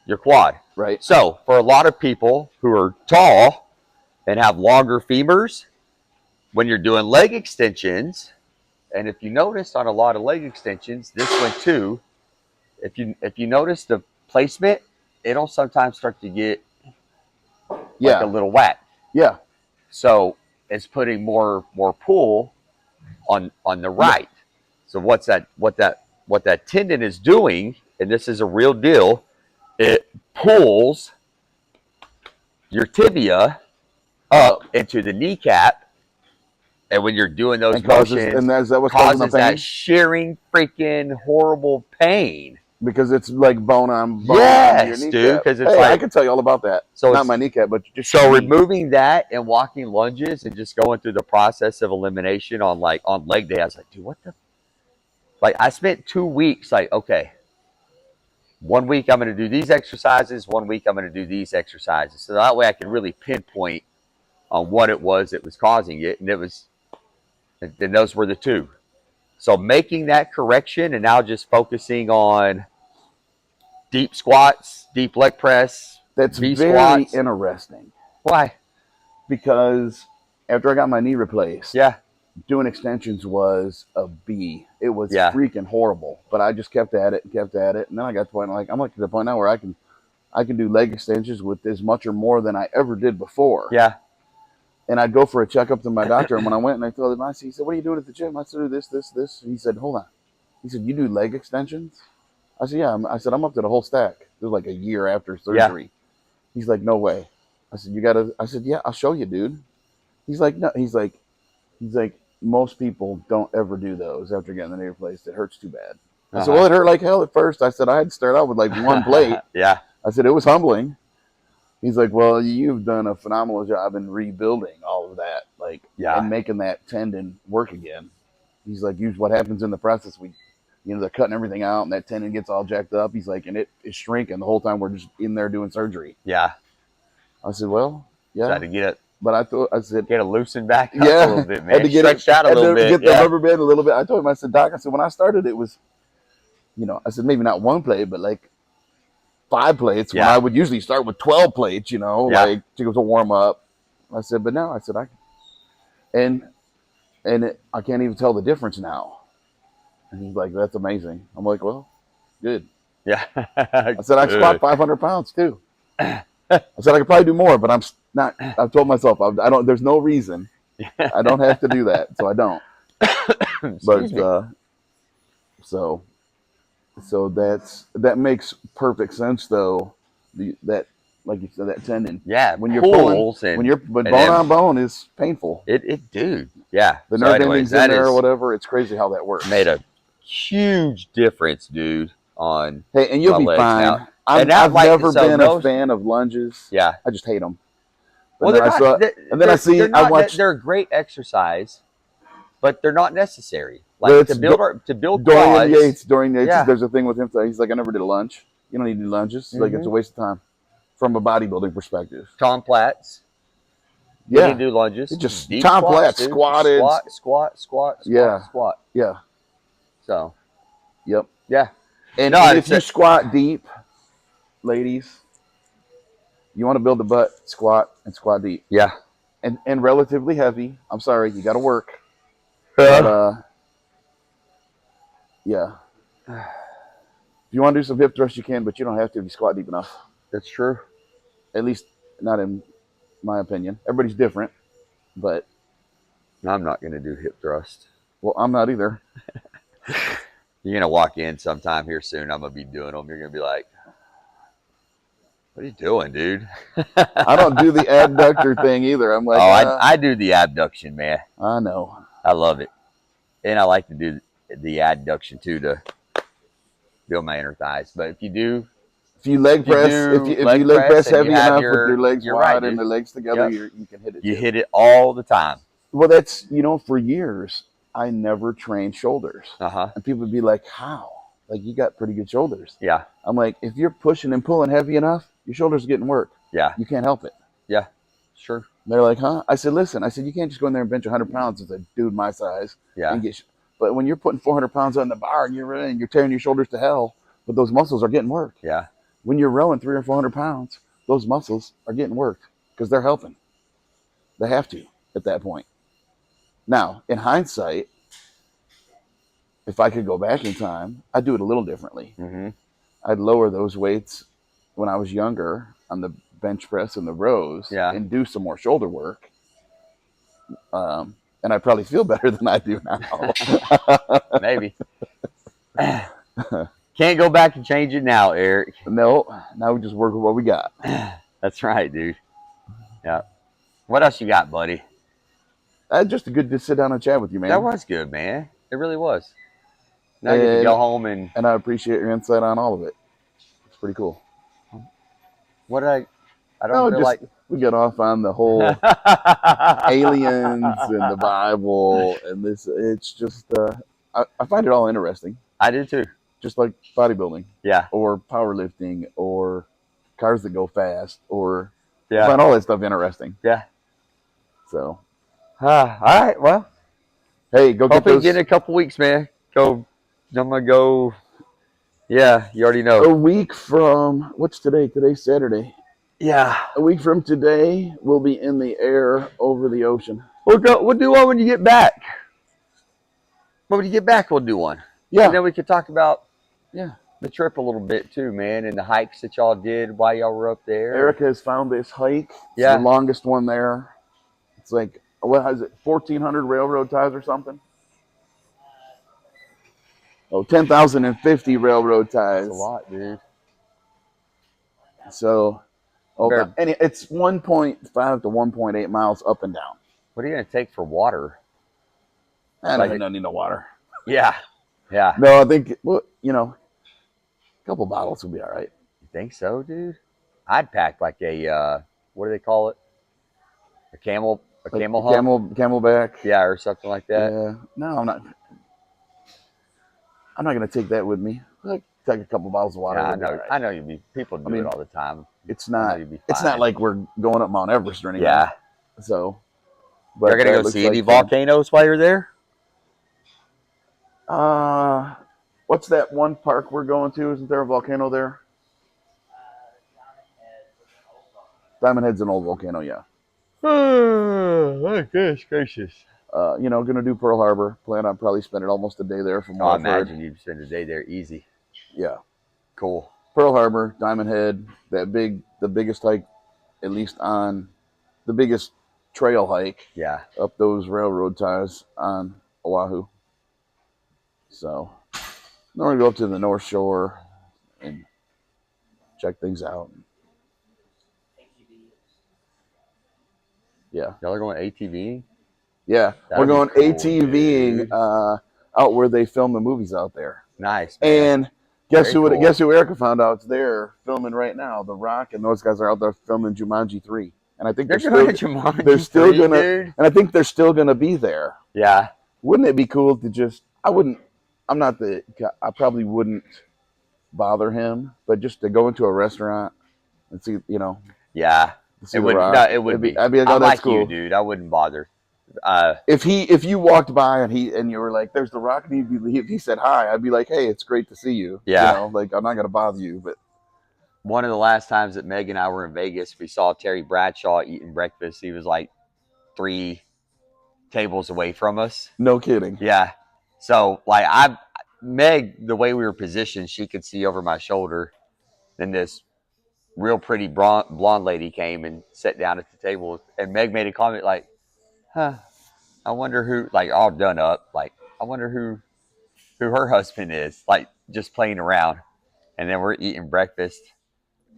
your quad. Right. So for a lot of people who are tall and have longer femurs, when you're doing leg extensions, and if you notice on a lot of leg extensions, this one too, if you notice the placement, it'll sometimes start to get like a little whack. Yeah. So it's putting more pull on the right. So what that tendon is doing, and this is a real deal, it pulls your tibia up into the kneecap, and when you're doing those motions, and is that what's causing the causes pain? that shearing freaking horrible pain. Because it's like bone on bone. Yes, on your kneecap. dude, 'cause it's hey, like- I can tell you all about that. So not it's- my kneecap, but just So your knee. removing that and walking lunges and just going through the process of elimination on leg day, I was like, dude, what the? Like I spent 2 weeks like, okay, 1 week I'm going to do these exercises, 1 week I'm going to do these exercises. So that way I can really pinpoint on what it was that was causing it. And those were the two. So making that correction and now just focusing on deep squats, deep leg press. That's V very squats. interesting Why? because after I got my knee replaced, Yeah. doing extensions was a B. It was Yeah. freaking horrible, but I just kept at it, and then I got to the point I'm like to the point now where I can do leg extensions with as much or more than I ever did before. Yeah. And I'd go for a checkup to my doctor, and when I went and I told him, he said, "What are you doing at the gym?" I said, "Do this, this, this." He said, "Hold on, He said, "You do leg extensions?" I said, "Yeah." I said, "I'm up to the whole stack." It was like a year after Yeah. surgery. He's like, "No way." I said, "You gotta." I said, "Yeah, I'll show you, dude." He's like, "No." He's like, most people don't ever do those after getting the knee replaced. It hurts too bad. I said, Uh-huh. "Well, it hurt like hell at first." I said, "I had to start out with like one plate." Yeah. I said, "It was humbling." He's like, "Well, you've done a phenomenal job in rebuilding all of that, like, Yeah. and making that tendon work again." He's like, "Use what happens in the process. They're cutting everything out, and that tendon gets all jacked up." He's like, "And it is shrinking the whole time we're just in there doing surgery." Yeah. I said, "Well, So I had yeah," to get but I said, it loosened back up a little "Yeah." bit, Had man. to get it, Stretched out a had little to bit. get the Yeah. rubber band a little bit. I told him, I said, "Doc," I said, "when I started, it was, I said maybe not one plate, but like 5 plates. When Yeah. I would usually start with 12 plates, Yeah. like to warm up." I said, "But now," I said, and I can't even tell the difference now." And he's like, "That's amazing." I'm like, "Well, good." Yeah. I said, "I squat 500 pounds too." I said, "I could probably do more, but I'm not." I've told myself, I don't. There's no reason. I don't have to do that, so I don't. Excuse me. But so that makes perfect sense, though. That, like you said, that tendon. Yeah. When you're pulling, Pulls but and bone then on bone is painful. dude. Yeah. The So nerve anyways, endings in that there or is whatever. It's crazy how that works. made a huge difference, dude, on Hey, and you'll my be legs now. fine. And now, I've like, never so been a those, fan of lunges. yeah. I just hate them. Well, And then they're I not. saw, and then I see, They're I not. watched. They're a great exercise, but they're not necessary. Well, Like it's to build Dorian quads. Yates. Dorian Yates. Yeah. There's a thing with him. He's like, "I never did a lunge. You don't need to do lunges. Like, it's a waste of time from a bodybuilding perspective." Tom Platz. He Yeah, didn't do lunges. it just Deep Tom squats, Platt dude. squatted. Squat. Yeah, Squat. yeah, So yep. yeah. And, No, if you squat deep, ladies, you want to build the butt, squat deep, yeah. and relatively heavy. I'm sorry, you got to work, but yeah. If you want to do some hip thrusts, you can, but you don't have to if you squat deep enough. That's true. At least, not in my opinion. Everybody's different, but I'm not gonna do hip thrust. well, I'm not either. You're gonna walk in sometime here soon. I'm gonna be doing them. You're gonna be like, "What are you doing, dude?" I don't do the abductor thing either. I'm like, I do the abduction, man. I know. I love it, and I like to do the adduction too to build my inner thighs. But if you leg press, if you leg press heavy enough with your legs wide and the legs together, you can hit it. You hit it all the time. Well, that's, for years I never trained shoulders, and people would be like, "How? Like, you got pretty good shoulders." Yeah. I'm like, if you're pushing and pulling heavy enough, your shoulders are getting work. Yeah. You can't help it. Yeah. Sure. They're like, "Huh?" I said, "Listen," I said, "you can't just go in there and bench 100 pounds as a dude my size." Yeah. But when you're putting 400 pounds on the bar and you're tearing your shoulders to hell, but those muscles are getting work. Yeah. When you're rowing 300 or 400 pounds, those muscles are getting worked because they're helping. They have to at that point. Now, in hindsight, if I could go back in time, I'd do it a little differently. Mm-hmm. I'd lower those weights when I was younger on the bench press and the rows, and do some more shoulder work. And I'd probably feel better than I do now. Maybe. Can't go back and change it now, Eric. No, now we just work with what we got. That's right, dude. Yeah. What else you got, buddy? Just good to sit down and chat with you, man. That was good, man. It really was. Now I get to go home and I appreciate your insight on all of it. It's pretty cool. What did I don't feel like we got off on the whole aliens and the Bible and this. It's just I find it all interesting. I do too. Just like bodybuilding, or powerlifting, or cars that go fast, or I find all that stuff interesting. Yeah. So, all right. Well, hey, go get in a couple weeks, man. I'm gonna go. Yeah, you already know. A week from what's today? Today's Saturday. Yeah. A week from today, we'll be in the air over the ocean. We'll do one when you get back. When you get back, we'll do one. Yeah. And then we could talk about the trip a little bit too, man, and the hikes that y'all did while y'all were up there. Erica has found this hike. It's the longest one there. It's like, what is it, 1,400 railroad ties or something? Oh, 10,050 railroad ties. That's a lot, dude. So, Better, and it's 1.5 to 1.8 miles up and down. what are you gonna take for water? I Like don't need no water. Yeah, yeah. No, I think, well, a couple bottles will be all right. You think so, dude? I'd pack like a what do they call it? A Like camel hump? camelback. Yeah, or something like that. Yeah. No, I'm not. I'm not gonna take that with me. Like, take a couple bottles of water. Yeah, It'll be all right. I know you'd be. People I do it mean, all the time. it's I know not. you'd be It's not fine. like we're going up Mount Everest or anything. Yeah. So, You're but gonna that go looks see like any fun. volcanoes while you're there? What's that one park we're going to? Isn't there a volcano there? Diamond Head's an old volcano, yeah. Oh, goodness gracious. Gonna do Pearl Harbor. Plan on probably spending almost a day there from Oh, what I I've heard. imagine you'd spend a day there easy. Yeah. Cool. Pearl Harbor, Diamond Head, the biggest hike, at least on the biggest trail hike Yeah. up those railroad ties on Oahu. So, then we're gonna go up to the North Shore and check things out. Yeah. Y'all are going ATVing? Yeah. That'd We're going be cool, ATVing dude. out where they film the movies out there. Nice, man. And guess Very cool. who Erica found out? It's there filming right now. The Rock and those guys are out there filming Jumanji 3. And I think They're they're going still to Jumanji they're still 3, gonna dude. and I think they're still gonna be there. Yeah. Wouldn't it be cool to just I probably wouldn't bother him, but just to go into a restaurant and see, Yeah. see It The would Rock. no, it would be. I'd be like, oh, I'm that's like cool. you, dude. I wouldn't bother. If you walked by and you were like, "There's The Rock," and he said hi, I'd be like, "Hey, it's great to see you." Yeah. Like I'm not gonna bother you, but One of the last times that Meg and I were in Vegas, we saw Terry Bradshaw eating breakfast. He was like 3 tables away from us. no kidding. Yeah. So like Meg, the way we were positioned, she could see over my shoulder. Then this real pretty blonde lady came and sat down at the table, and Meg made a comment like, "Huh, I wonder who," like all done up, like I wonder who her husband is, like just playing around. And then we're eating breakfast,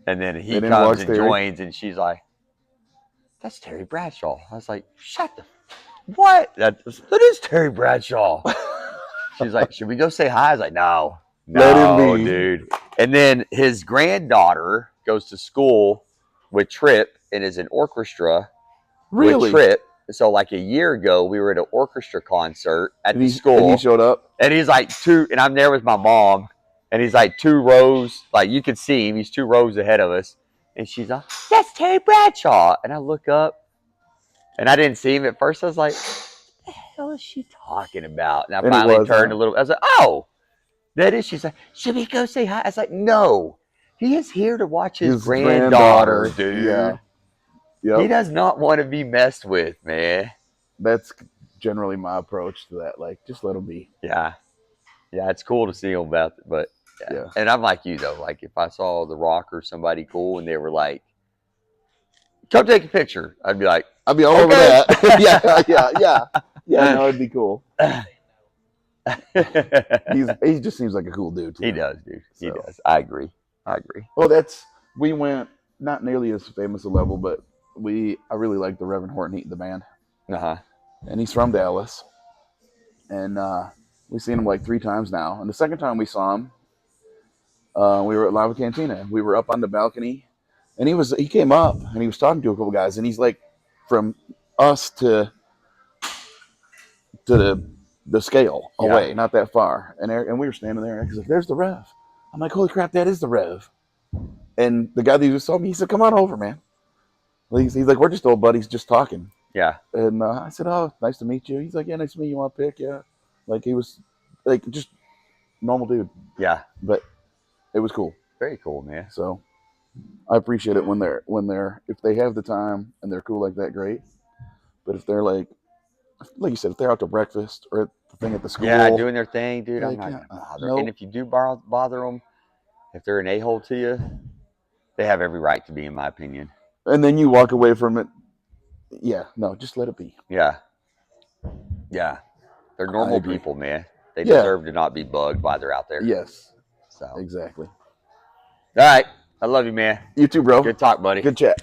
and then he And then comes walks and Terry. joins, and she's like, "That's Terry Bradshaw." I was like, "Shut the what? That is Terry Bradshaw." She's like, "Should we go say hi?" I was like, "No, Let him no, be. dude." And then his granddaughter goes to school with Trip and is in orchestra Really? with Trip. So like a year ago, we were at an orchestra concert at the school, and he showed up. and he's like and I'm there with my mom, and he's like 2 rows, like you can see him, he's 2 rows ahead of us, and she's like, "That's Terry Bradshaw," and I look up, and I didn't see him at first. I was like, "What the hell is she talking about?" And I And it finally was, turned huh? a little. I was like, "Oh, that is." She's like, "Should we go say hi?" I was like, "No, he is here to watch his granddaughter, dude. Yeah. He Yep. does not want to be messed with, man." That's generally my approach to that. Like, just let him be. Yeah, yeah, it's cool to see him about it, but Yeah. And I'm like you though. Like if I saw The Rock or somebody cool and they were like, "Come take a picture," I'd be like, I'd be all over Okay. that. Yeah. No, it'd be cool. He just seems like a cool dude. Too. He does, dude. He So. does. I agree. Well, we went not nearly as famous a level, but I really like the Reverend Horton Heat, the band, and he's from Dallas, and we've seen him like 3 times now. And the second time we saw him, we were at Lava Cantina. We were up on the balcony, and he came up and he was talking to a couple guys, and he's like, from us to the scale away, not that far, and we were standing there, and he's like, "There's the Rev." I'm like, "Holy crap, that is the Rev." And the guy that just saw me, he said, "Come on over, man." He's like, "We're just old buddies, just talking." Yeah. And I said, "Oh, nice to meet you." He's like, "Yeah, nice to meet you. Want a pic?" Yeah. Like he was, like just normal dude. Yeah. But it was cool. Very cool, man. So I appreciate it when they're if they have the time and they're cool like that, great. But if they're like you said, if they're out to breakfast or at the thing at the school, Yeah, doing their thing, dude. like, I'm not gonna bother. nope. And if you do bother them, if they're an a-hole to you, they have every right to be, in my opinion. And then you walk away from it. Yeah, no, just let it be. Yeah. Yeah. They're normal people, man. They Yeah. deserve to not be bugged while they're out there. Yes, So, all exactly. right. I love you, man. You too, bro. Good talk, buddy. Good chat.